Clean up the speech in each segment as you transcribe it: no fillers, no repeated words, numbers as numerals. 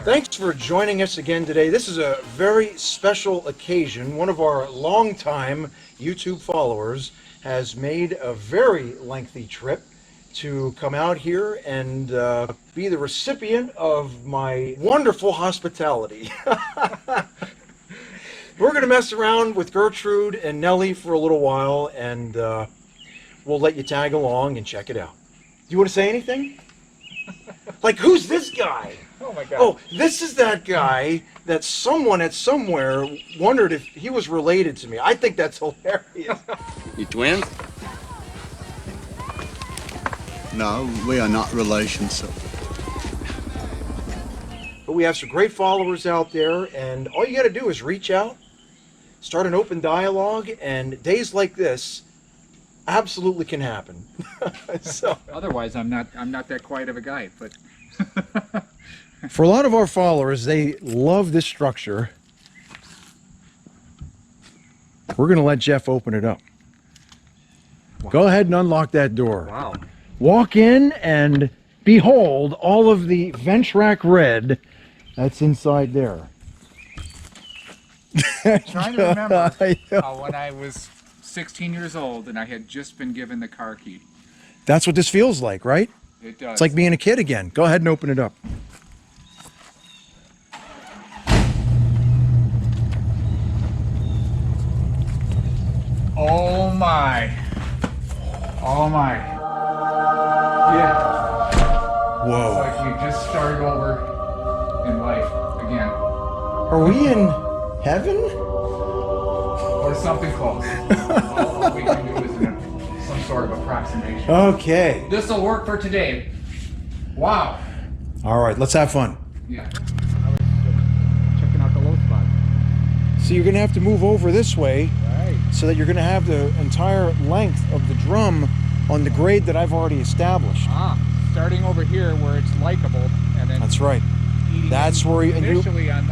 Thanks for joining us again today. This is a very special occasion. One of our longtime YouTube followers has made a very lengthy trip to come out here and be the recipient of my wonderful hospitality. We're going to mess around with Gertrude and Nellie for a little while, and we'll let you tag along and check it out. Do you want to say anything? Like, who's this guy? Oh my God. Oh, this is that guy that someone at somewhere wondered if he was related to me. I think that's hilarious. You twins? No, we are not relations, sir. But we have some great followers out there, and all you got to do is reach out, start an open dialogue, and days like this absolutely can happen. So, Otherwise, I'm not that quiet of a guy. But for a lot of our followers, they love this structure. We're going to let Jeff open it up. Wow. Go ahead and unlock that door. wow, Walk in and behold all of the Ventrac red that's inside there. trying to remember when I was 16 years old and I had just been given the car key. That's what this feels like, right? It does. It's like being a kid again. Go ahead and open it up. Oh my. Oh my. Yeah. It's Whoa. like we just started over in life again. Are we in heaven? Or something close. All we can do is some sort of approximation. Okay. This will work for today. Wow. All right, let's have fun. Yeah. I was checking out the low spot. So you're going to have to move over this way Right. so that you're going to have the entire length of the drum on the grade that I've already established. Starting over here where it's likable, and then That's right. eating That's where you, initially on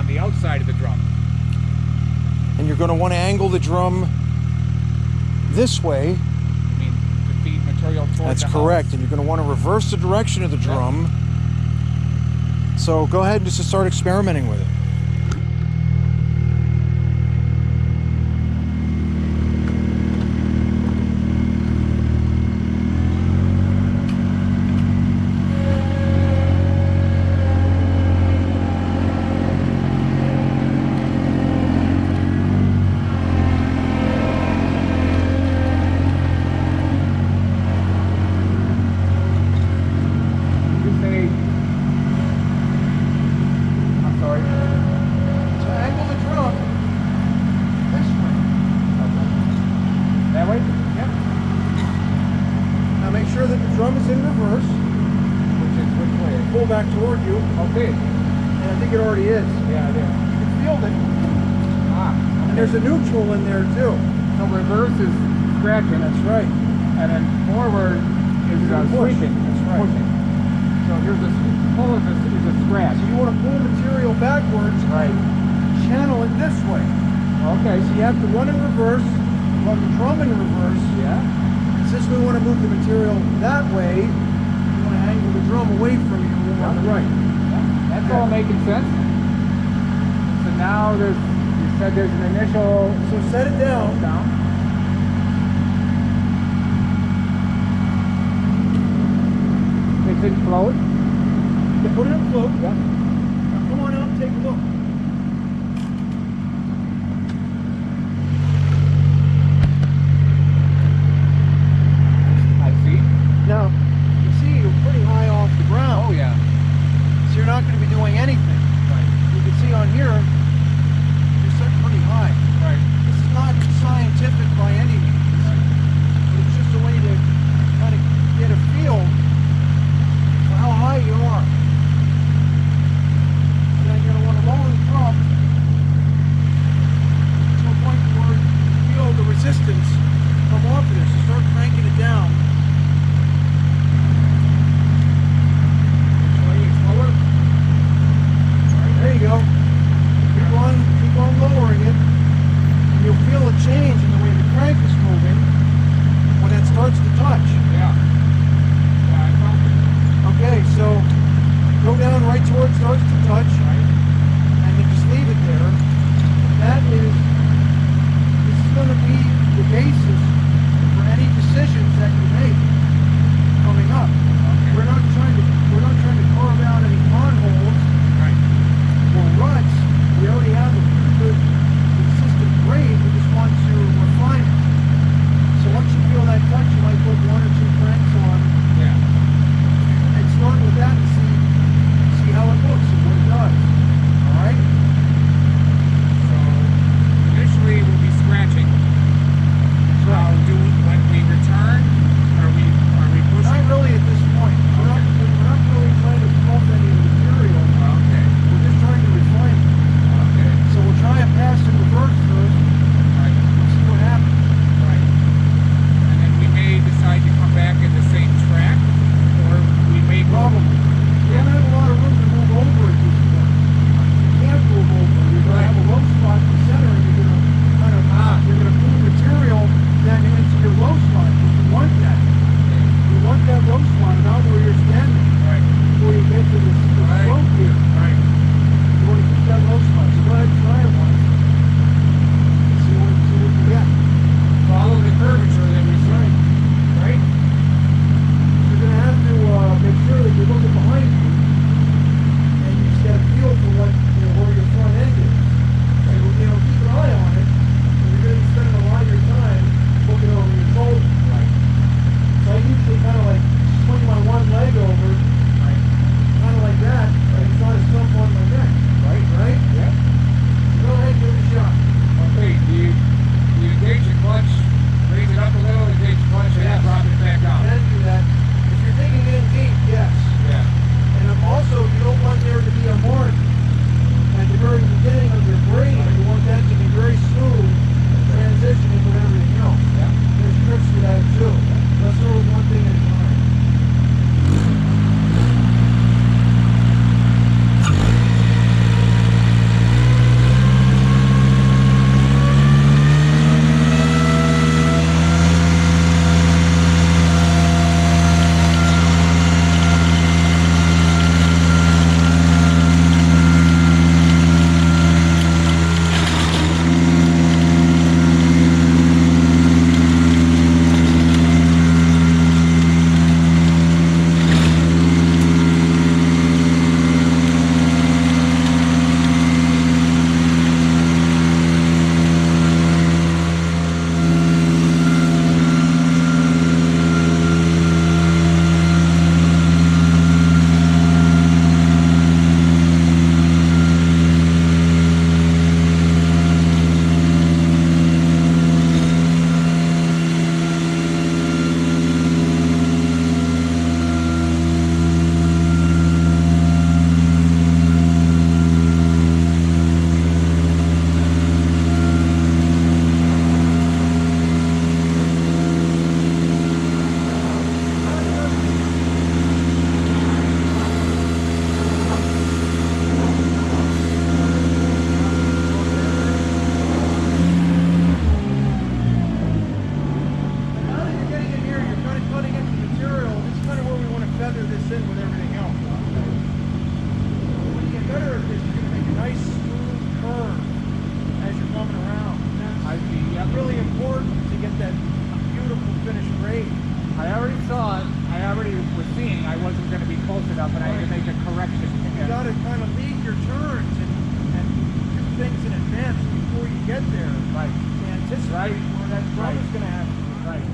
the outside of the drum. and you're going to want to angle the drum this way. I mean, to feed material towards That's the correct. house. And you're going to want to reverse the direction of the drum. So go ahead and just start experimenting with it. You say, I'm sorry. So angle the drum this way. That way? Yep. Now make sure that the drum is in reverse. Which way? Pull back toward you. Okay. And I think it already is. Yeah, it is. You can feel it. And there's a neutral in there too. So reverse is scratching, That's right. and then forward is Push. sweeping. That's right. Pushing. So here's a pull is a scratch. So you want to pull material backwards Right. and channel it this way. Okay. So you have to run in reverse, run the drum in reverse. Yeah. And since we want to move the material that way, you want to angle the drum away from you on the right. That's all making sense. So now you said there's an initial So set it down. down. It's in float. You put it in float. Yeah. Now come on out and take a look. I see. Now, you see you're pretty high off the ground. Oh yeah. So you're not going to be doing anything. Right. You can see on here, you're set pretty high. Right. This is not scientific by any means. But it's just a way to kind of get a feel for how high you are. And then you're going to want to lower that beautiful finished grade. I already saw it. I already was seeing I wasn't going to be close enough, and I had to make a correction. You got to kind of lead your turns and do things in advance before you get there. Right. To anticipate where that drum is going to happen. Right.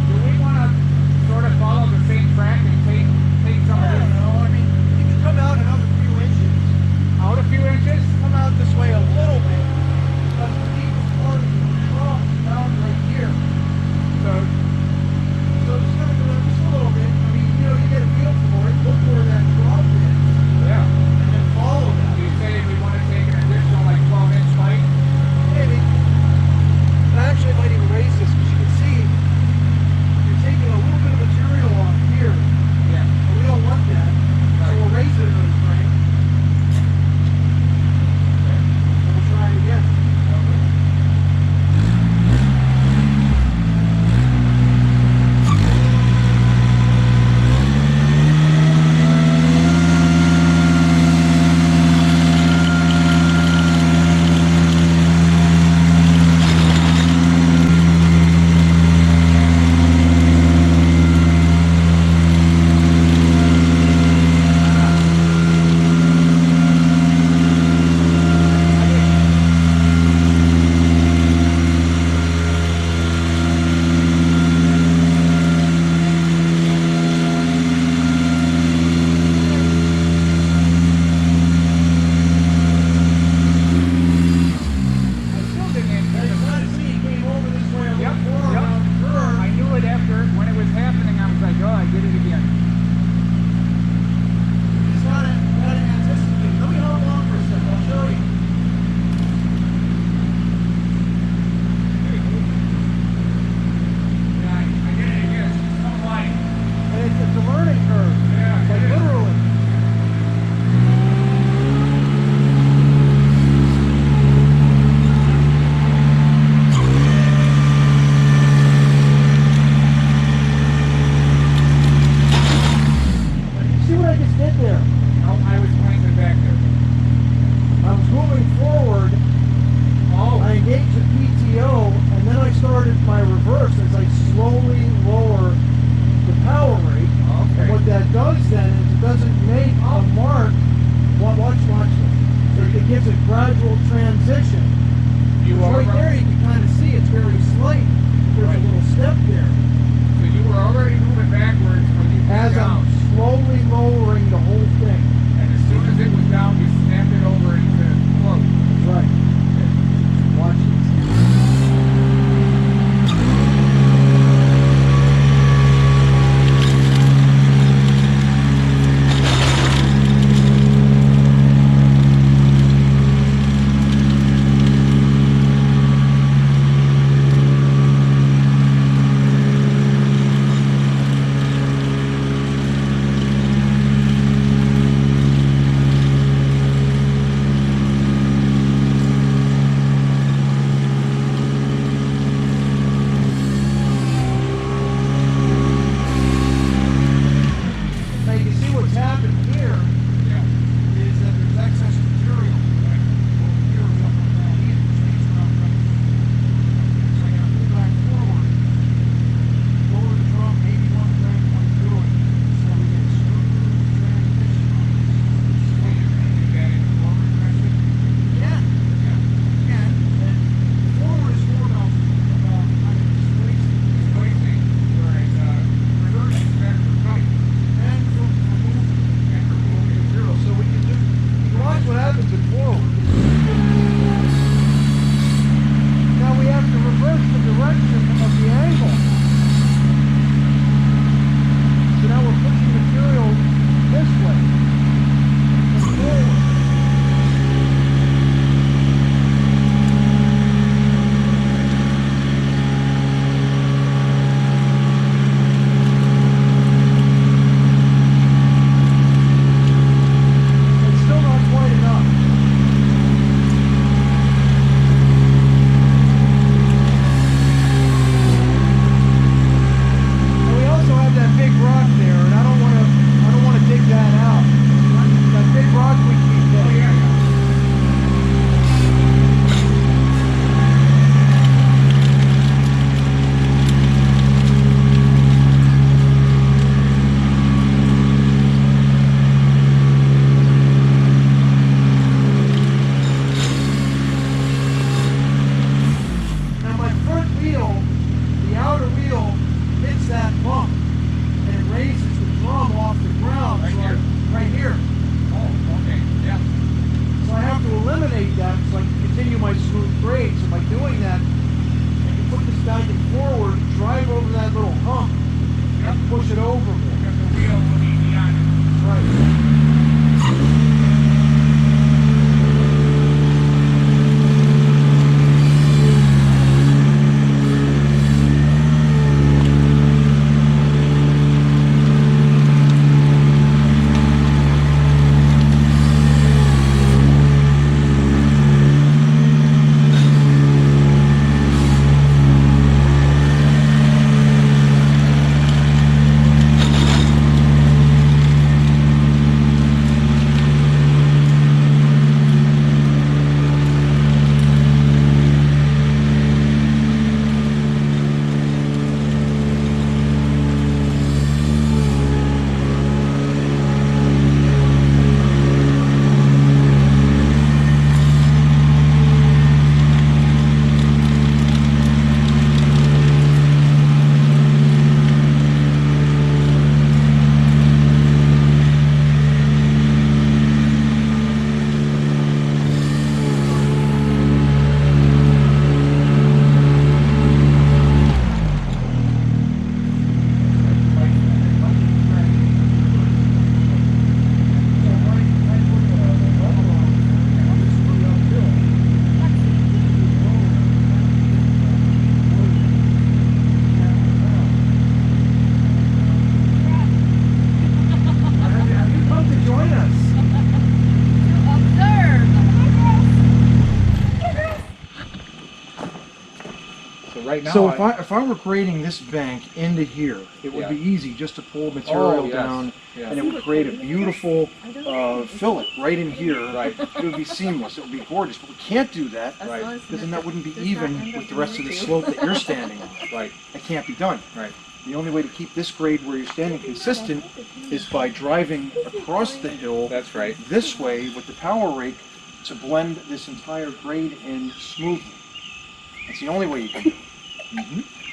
Do we want to sort of follow the same track and take some I of don't this know. I mean, you can come out another few inches. out a few inches? Come out this way a little bit. But the deepest part of the drum is down right here. So So just kind of go just a little bit. I mean, you know, you get a feel for eliminate that so I can continue my smooth grade. So by doing that, I can put this back and forward, drive over that little hump, and push it over more. Because the wheel will be beyond it. Right. Right now, So if I were grading this bank into here, it would Yeah. be easy just to pull material yes. down, Yeah. and it would create a beautiful fillet right in here. Right. It would be seamless. It would be gorgeous. But we can't do that Right. because then that wouldn't be even with the rest of the slope that you're standing on. Right, That can't be done. right. The only way to keep this grade where you're standing consistent is by driving across the hill That's right. this way with the power rake to blend this entire grade in smoothly. That's the only way you can do it.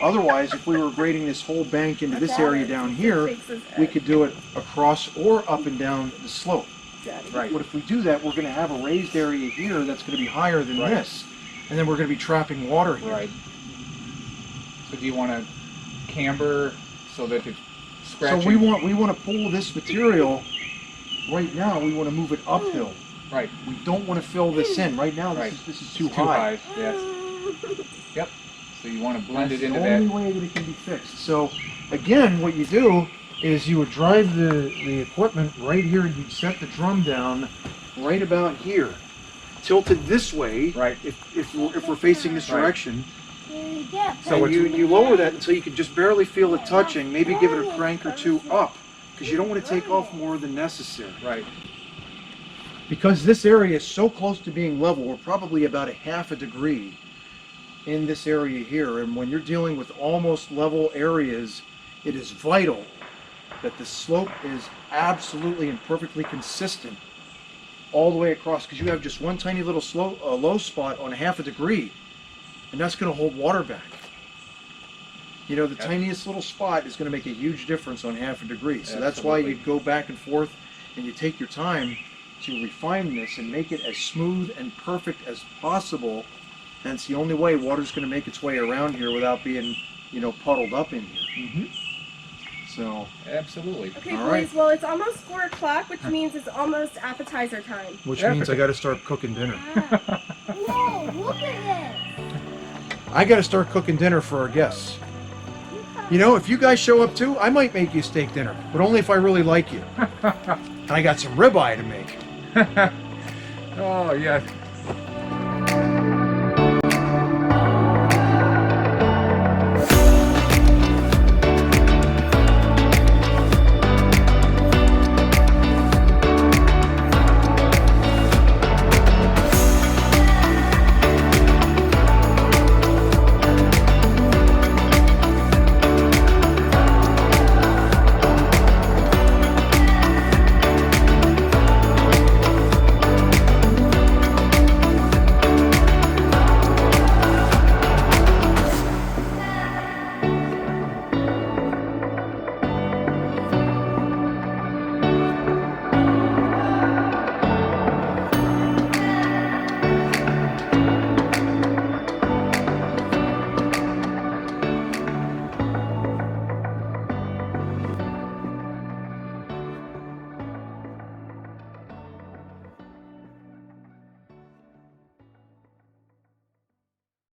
Otherwise, if we were grading this whole bank into this area down here, we could do it across or up and down the slope. Right. But if we do that, we're going to have a raised area here that's going to be higher than Right. this. And then we're going to be trapping water here. Right. So do you want to camber so that it's So scratching? we want to pull this material, right now we want to move it uphill. Right. We don't want to fill this in. Right now Right. this is too Too high. high, yes. Yep. So you want to blend That's it into the only that. way that it can be fixed. So again, what you do is you would drive the equipment right here and you'd set the drum down right about here, tilted this way. Right. If we're facing this Right. direction. So So you lower that until you can just barely feel it touching. Maybe give it a crank or two up, because you don't want to take off more than necessary. Right. Because this area is so close to being level, we're probably about 1/2 degree in this area here. And when you're dealing with almost level areas, it is vital that the slope is absolutely and perfectly consistent all the way across, because you have just one tiny little low spot on 1/2 degree, and that's going to hold water back. You know, the Yep. tiniest little spot is going to make a huge difference on 1/2 degree. So that's why Absolutely. you go back and forth and you take your time to refine this and make it as smooth and perfect as possible. And it's the only way water's going to make its way around here without being, you know, puddled up in here. Mm-hmm. So, Absolutely. Okay, All boys, right. well, it's almost 4 o'clock, which means it's almost appetizer time. which Yeah. means I got to start cooking dinner. Whoa, look at this. I got to start cooking dinner for our guests. You know, if you guys show up too, I might make you steak dinner, but only if I really like you. And I got some ribeye to make. Oh, yeah.